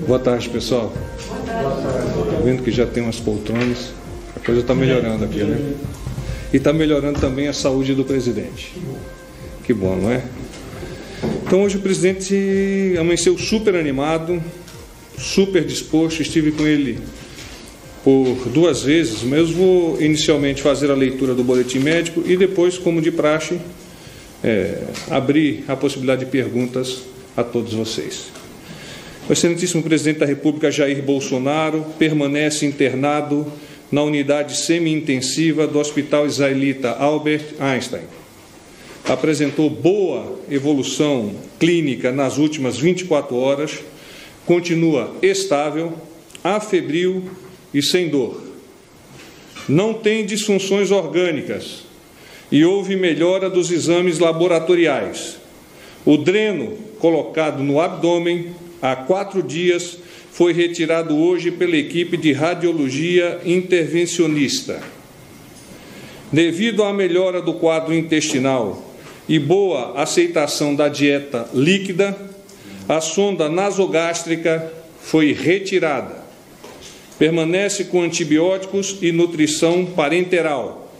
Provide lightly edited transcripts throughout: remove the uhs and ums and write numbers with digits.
Boa tarde, pessoal. Estou vendo que já tem umas poltronas. A coisa está melhorando aqui, né? E está melhorando também a saúde do presidente. Que bom, não é? Então, hoje o presidente amanheceu super animado, super disposto. Estive com ele por 2 vezes, mas eu vou inicialmente fazer a leitura do boletim médico e depois, como de praxe, abrir a possibilidade de perguntas a todos vocês. O excelentíssimo presidente da República, Jair Bolsonaro, permanece internado na unidade semi-intensiva do Hospital Israelita Albert Einstein. Apresentou boa evolução clínica nas últimas 24 horas, continua estável, afebril e sem dor. Não tem disfunções orgânicas e houve melhora dos exames laboratoriais. O dreno colocado no abdômen há 4 dias foi retirado hoje pela equipe de radiologia intervencionista. Devido à melhora do quadro intestinal e boa aceitação da dieta líquida, a sonda nasogástrica foi retirada. Permanece com antibióticos e nutrição parenteral.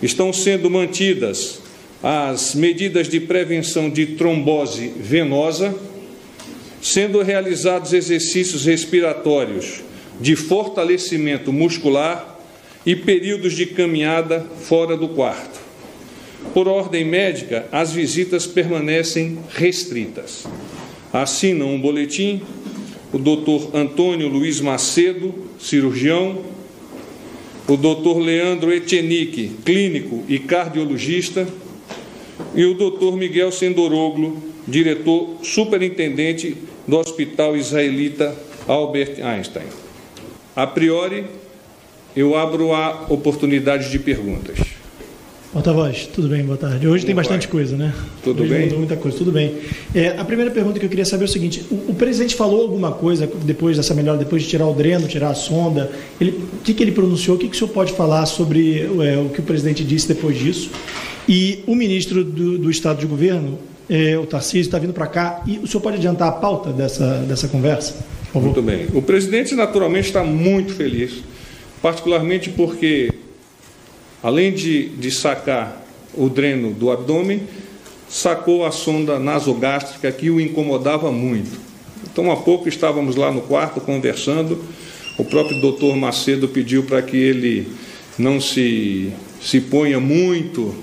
Estão sendo mantidas as medidas de prevenção de trombose venosa, sendo realizados exercícios respiratórios de fortalecimento muscular e períodos de caminhada fora do quarto. Por ordem médica, as visitas permanecem restritas. Assinam um boletim o Dr. Antônio Luiz Macedo, cirurgião, o Dr. Leandro Echenique, clínico e cardiologista, e o Dr. Miguel Sendoroglu, diretor superintendente do Hospital Israelita Albert Einstein. A priori, eu abro a oportunidade de perguntas. Porta-voz, tudo bem, boa tarde. Hoje tem bastante coisa, né? Tudo hoje bem? Mudou muita coisa, tudo bem. A primeira pergunta que eu queria saber é o seguinte: o presidente falou alguma coisa depois dessa melhora, depois de tirar o dreno, tirar a sonda? O que ele pronunciou? O que o senhor pode falar sobre o que o presidente disse depois disso? E o ministro do Estado de Governo, o Tarcísio, está vindo para cá, e o senhor pode adiantar a pauta dessa conversa, por favor? Muito bem. O presidente, naturalmente, está muito feliz, particularmente porque, além de sacar o dreno do abdômen, sacou a sonda nasogástrica que o incomodava muito. Então, há pouco estávamos lá no quarto conversando, o próprio doutor Macedo pediu para que ele não se ponha muito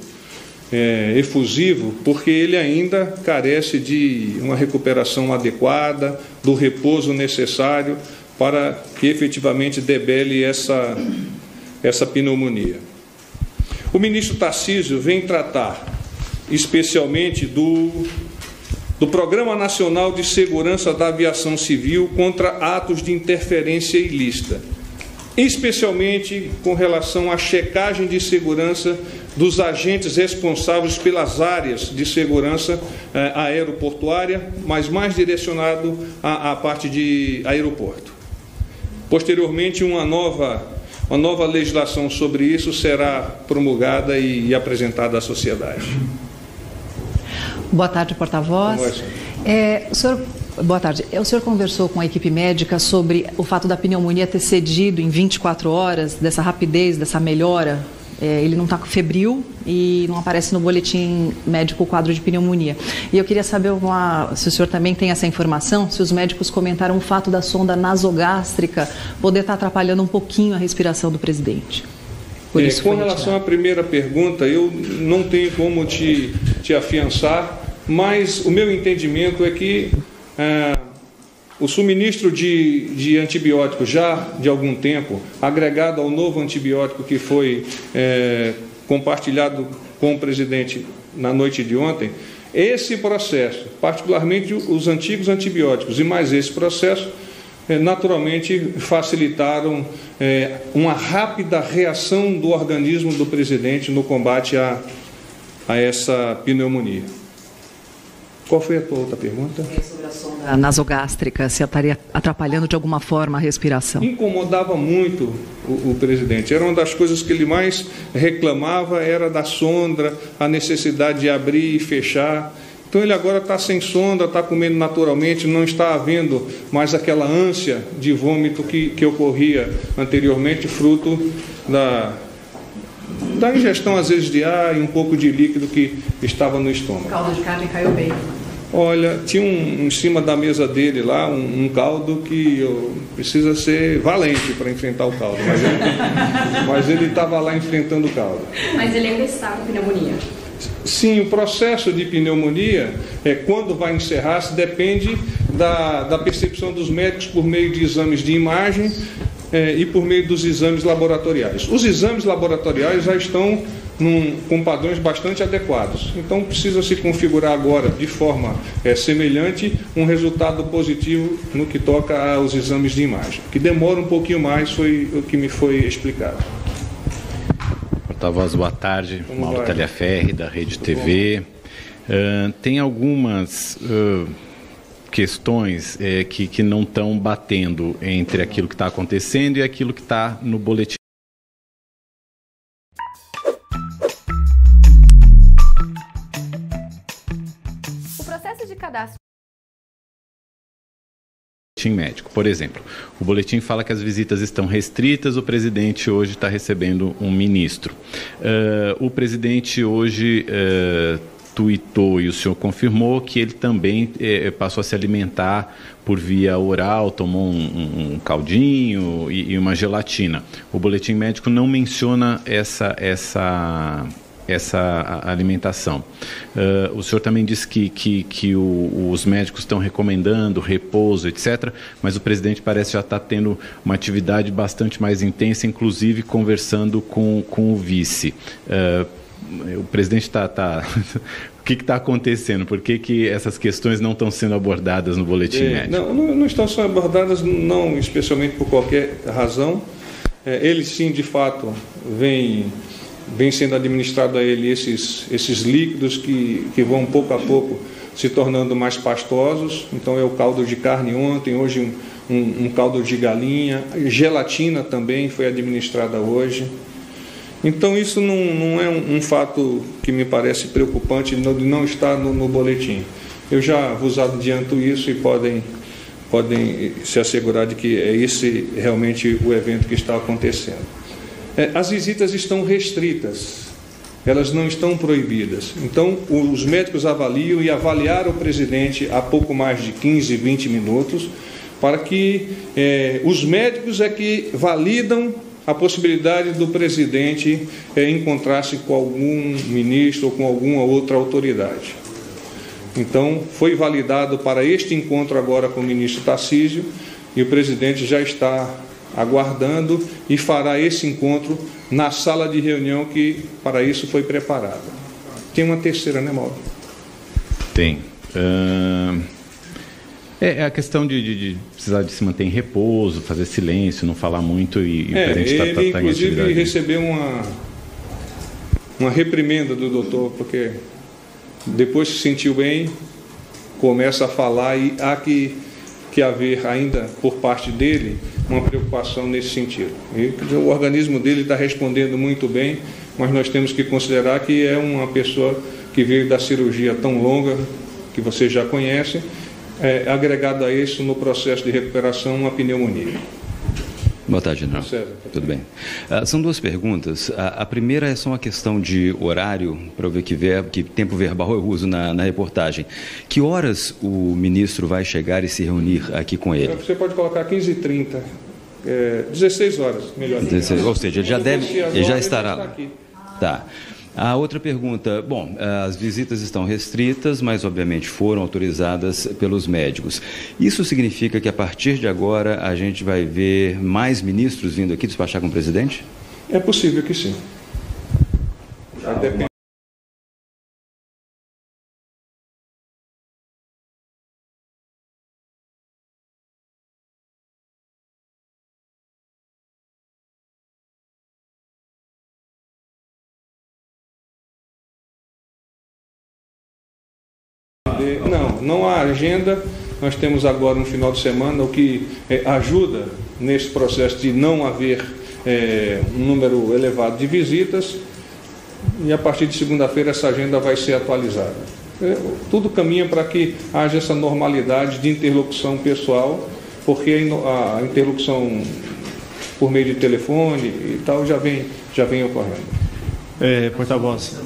efusivo, porque ele ainda carece de uma recuperação adequada, do repouso necessário para que efetivamente debele essa pneumonia. O ministro Tarcísio vem tratar especialmente do Programa Nacional de Segurança da Aviação Civil contra atos de interferência ilícita, especialmente com relação à checagem de segurança dos agentes responsáveis pelas áreas de segurança aeroportuária, mas mais direcionado à parte de aeroporto. Posteriormente, uma nova legislação sobre isso será promulgada e apresentada à sociedade. Boa tarde, porta-voz. Boa tarde. O senhor conversou com a equipe médica sobre o fato da pneumonia ter cedido em 24 horas, dessa rapidez, dessa melhora? Ele não está febril e não aparece no boletim médico o quadro de pneumonia. E eu queria saber se o senhor também tem essa informação, se os médicos comentaram o fato da sonda nasogástrica poder estar atrapalhando um pouquinho a respiração do presidente. Com relação à primeira pergunta, eu não tenho como te afiançar, mas o meu entendimento é que o suministro de antibióticos já de algum tempo, agregado ao novo antibiótico que foi compartilhado com o presidente na noite de ontem, esse processo, particularmente os antigos antibióticos e mais esse processo, naturalmente facilitaram uma rápida reação do organismo do presidente no combate a essa pneumonia. Qual foi a tua outra pergunta? Sobre a sonda nasogástrica, se estaria atrapalhando de alguma forma a respiração. Incomodava muito o presidente. Era uma das coisas que ele mais reclamava, era da sonda, a necessidade de abrir e fechar. Então ele agora está sem sonda, está comendo naturalmente, não está havendo mais aquela ânsia de vômito que ocorria anteriormente, fruto da ingestão às vezes de ar e um pouco de líquido que estava no estômago. O caldo de carne caiu bem. Olha, tinha em cima da mesa dele lá um caldo que precisa ser valente para enfrentar o caldo, mas ele estava lá enfrentando o caldo. Mas ele ainda está com pneumonia? Sim, o processo de pneumonia, quando vai encerrar-se, depende da percepção dos médicos por meio de exames de imagem e por meio dos exames laboratoriais. Os exames laboratoriais já estão com padrões bastante adequados. Então, precisa se configurar agora, de forma semelhante, um resultado positivo no que toca aos exames de imagem, que demora um pouquinho mais, foi o que me foi explicado. Porta-voz, boa tarde. Mauro Taliaferri, da Rede TV. Tem algumas questões que não estão batendo entre aquilo que está acontecendo e aquilo que está no boletim. O processo de cadastro médico, por exemplo, o boletim fala que as visitas estão restritas, o presidente hoje está recebendo um ministro. O presidente hoje tuitou e o senhor confirmou que ele também passou a se alimentar por via oral, tomou um caldinho e uma gelatina. O boletim médico não menciona essa alimentação. O senhor também disse que os médicos estão recomendando repouso, etc., mas o presidente parece já estar tendo uma atividade bastante mais intensa, inclusive conversando com o vice. O presidente está... O que está acontecendo? Por que essas questões não estão sendo abordadas no boletim médico? Não estão sendo abordadas, não especialmente por qualquer razão. Ele sim, de fato, vem sendo administrado a ele esses líquidos que vão pouco a pouco se tornando mais pastosos. Então é o caldo de carne ontem, hoje um caldo de galinha, gelatina também foi administrada hoje. Então isso não é um fato que me parece preocupante de não estar no boletim. Eu já vos adianto isso e podem se assegurar de que é esse realmente o evento que está acontecendo. As visitas estão restritas, elas não estão proibidas. Então, os médicos avaliam e avaliaram o presidente há pouco mais de 15, 20 minutos, para que os médicos que validam a possibilidade do presidente encontrar-se com algum ministro ou com alguma outra autoridade. Então, foi validado para este encontro agora com o ministro Tarcísio e o presidente já está aguardando e fará esse encontro na sala de reunião que para isso foi preparada. Tem uma terceira, né, Mauro? Tem. É a questão de precisar de se manter em repouso, fazer silêncio, não falar muito e o presidente está em atividade. Ele, inclusive, recebeu uma reprimenda do doutor, porque depois se sentiu bem, começa a falar e há que haver ainda, por parte dele, uma preocupação nesse sentido. E o organismo dele está respondendo muito bem, mas nós temos que considerar que é uma pessoa que veio da cirurgia tão longa, que você já conhece, agregado a isso, no processo de recuperação, uma pneumonia. Boa tarde, general. Tudo bem. São duas perguntas. A primeira é só uma questão de horário, para eu ver que tempo verbal eu uso na reportagem. Que horas o ministro vai chegar e se reunir aqui com ele? Você pode colocar 15h30, 16 horas, melhor. 16, ou seja, ele já estará lá. Tá. A outra pergunta, bom, as visitas estão restritas, mas obviamente foram autorizadas pelos médicos. Isso significa que a partir de agora a gente vai ver mais ministros vindo aqui despachar com o presidente? É possível que sim. Depende. Não há agenda. Nós temos agora um final de semana, o que ajuda nesse processo de não haver um número elevado de visitas, e a partir de segunda-feira essa agenda vai ser atualizada. tudo caminha para que haja essa normalidade de interlocução pessoal, porque a interlocução por meio de telefone e tal já vem ocorrendo. Porta-voz.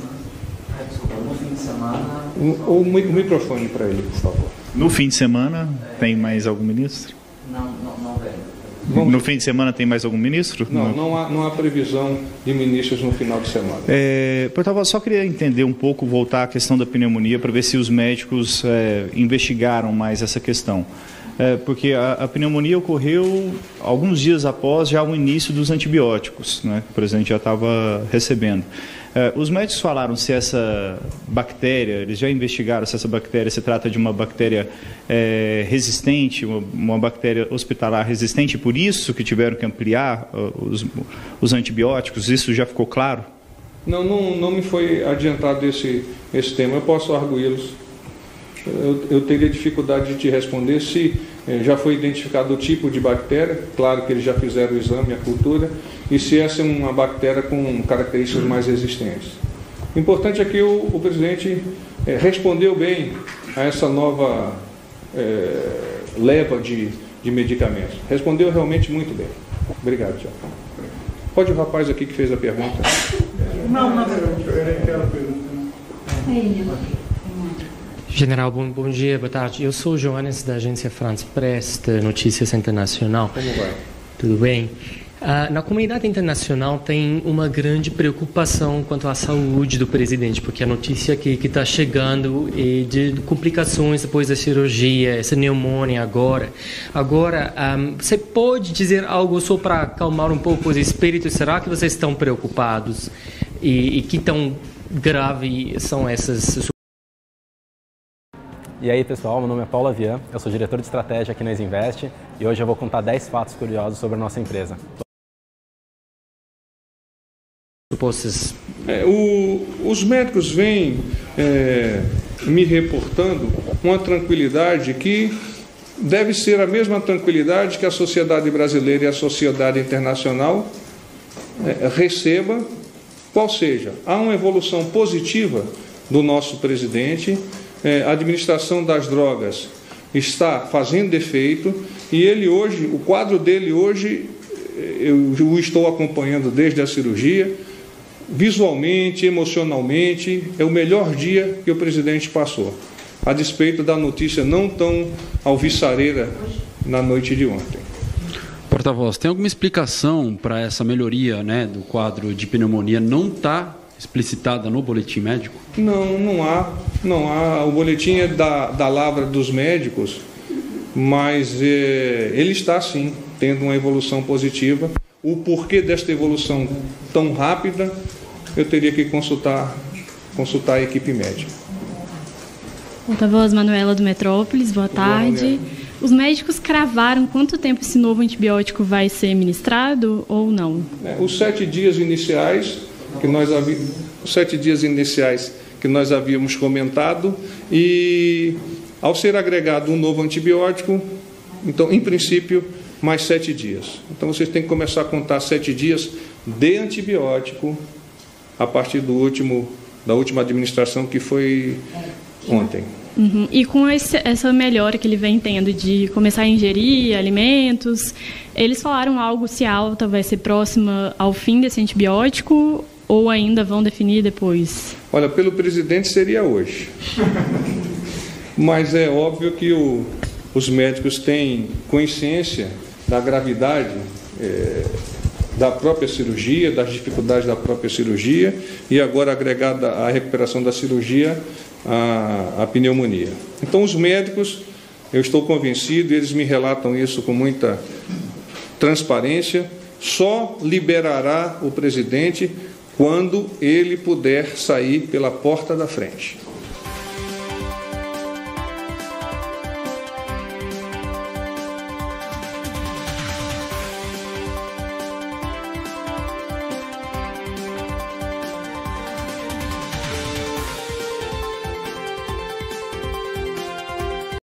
No fim de semana... O microfone para ele, por favor. No fim de semana, tem mais algum ministro? Não vem. No fim de semana tem mais algum ministro? Não há previsão de ministros no final de semana. Porta-voz, só queria entender um pouco, voltar à questão da pneumonia, para ver se os médicos investigaram mais essa questão. Porque a pneumonia ocorreu alguns dias após já o início dos antibióticos, né, que o presidente já estava recebendo. Os médicos falaram se essa bactéria, eles já investigaram se essa bactéria se trata de uma bactéria resistente, uma bactéria hospitalar resistente, por isso que tiveram que ampliar os antibióticos, isso já ficou claro? Não me foi adiantado esse tema, eu posso arguí-los. Eu teria dificuldade de te responder se já foi identificado o tipo de bactéria, claro que eles já fizeram o exame, a cultura, e se essa é uma bactéria com características mais resistentes. O importante é que o presidente respondeu bem a essa nova leva de medicamentos. Respondeu realmente muito bem. Obrigado, Tiago. Pode o rapaz aqui que fez a pergunta? Não, era aquela pergunta. General, bom dia, boa tarde. Eu sou o Joanes, da agência France Press, de Notícias Internacional. Como vai? Tudo bem. Na comunidade internacional tem uma grande preocupação quanto à saúde do presidente, porque a notícia que está chegando é de complicações depois da cirurgia, essa pneumonia agora. Agora, você pode dizer algo só para acalmar um pouco os espíritos? Será que vocês estão preocupados? E que tão grave são essas... E aí pessoal, meu nome é Paulo Avian, eu sou diretor de estratégia aqui na Exinvest e hoje eu vou contar 10 fatos curiosos sobre a nossa empresa. Os médicos vêm me reportando uma tranquilidade que deve ser a mesma tranquilidade que a sociedade brasileira e a sociedade internacional receba, qual seja, há uma evolução positiva do nosso presidente. A administração das drogas está fazendo efeito e ele hoje, o quadro dele hoje, eu o estou acompanhando desde a cirurgia, visualmente, emocionalmente, é o melhor dia que o presidente passou, a despeito da notícia não tão alvissareira na noite de ontem. Porta-voz, tem alguma explicação para essa melhoria, né, do quadro de pneumonia não estar explicitada no boletim médico? Não há. O boletim é da lavra dos médicos, mas ele está, sim, tendo uma evolução positiva. O porquê desta evolução tão rápida, eu teria que consultar a equipe médica. Porta-voz, Manuela do Metrópolis, boa tarde. Os médicos cravaram quanto tempo esse novo antibiótico vai ser ministrado ou não? Os 7 dias iniciais que nós havíamos comentado, e ao ser agregado um novo antibiótico, então, em princípio, mais 7 dias. Então, vocês têm que começar a contar 7 dias de antibiótico a partir da última administração, que foi ontem. Uhum. E com essa melhora que ele vem tendo de começar a ingerir alimentos, eles falaram algo se a alta vai ser próxima ao fim desse antibiótico ou ainda vão definir depois? Olha, pelo presidente seria hoje. Mas é óbvio que os médicos têm consciência da gravidade da própria cirurgia, das dificuldades da própria cirurgia, e agora agregada à recuperação da cirurgia, a pneumonia. Então, os médicos, eu estou convencido, eles me relatam isso com muita transparência, só liberará o presidente quando ele puder sair pela porta da frente.